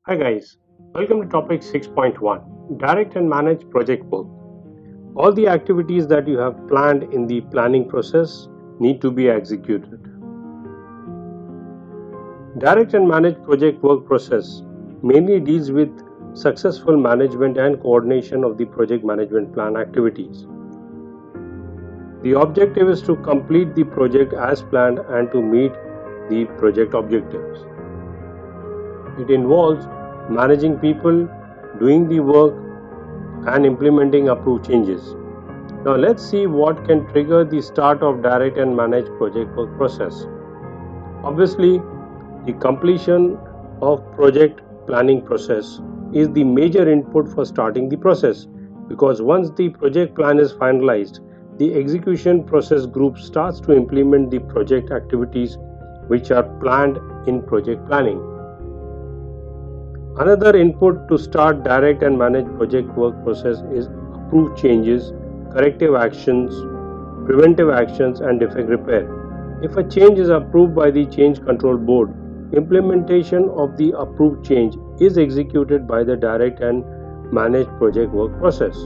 Hi guys, welcome to topic 6.1, Direct and Manage Project Work. All the activities that you have planned in the planning process need to be executed. Direct and Manage Project Work process mainly deals with successful management and coordination of the project management plan activities. The objective is to complete the project as planned and to meet the project objectives. It involves managing people, doing the work, and implementing approved changes. Now let's see what can trigger the start of direct and manage project work process. Obviously, the completion of project planning process is the major input for starting the process, because once the project plan is finalized, the execution process group starts to implement the project activities which are planned in project planning. Another input to start direct and manage project work process is approved changes, corrective actions, preventive actions, and defect repair. If a change is approved by the change control board, implementation of the approved change is executed by the direct and manage project work process.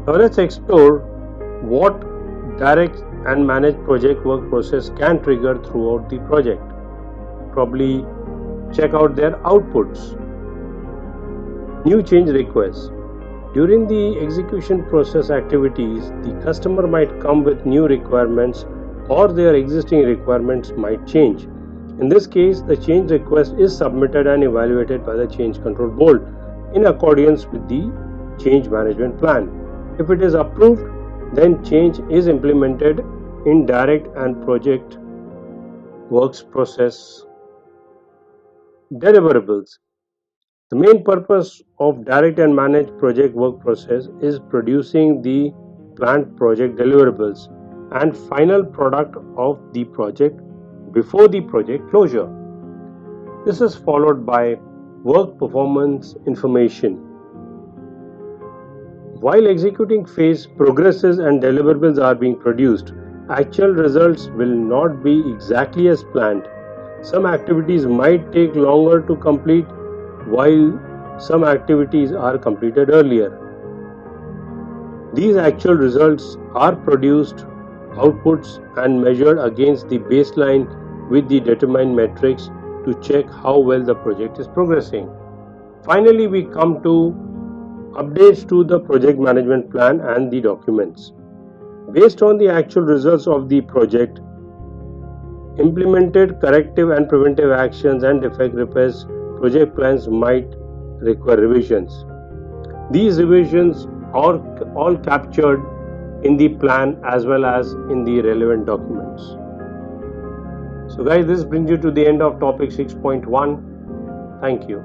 Now let's explore what direct and manage project work process can trigger throughout the project. Probably check out their outputs. New change requests. During the execution process activities, the customer might come with new requirements or their existing requirements might change. In this case, the change request is submitted and evaluated by the change control board in accordance with the change management plan. If it is approved, then change is implemented in direct and project works process. Deliverables. The main purpose of direct and managed project work process is producing the planned project deliverables and final product of the project before the project closure. This is followed by work performance information. While executing phase progresses and deliverables are being produced, actual results will not be exactly as planned. Some activities might take longer to complete, while some activities are completed earlier. These actual results are produced, outputs, and measured against the baseline with the determined metrics to check how well the project is progressing. Finally, we come to updates to the project management plan and the documents. Based on the actual results of the project, implemented corrective and preventive actions and defect repairs, project plans might require revisions. These revisions are all captured in the plan as well as in the relevant documents. So guys, this brings you to the end of topic 6.1. Thank you.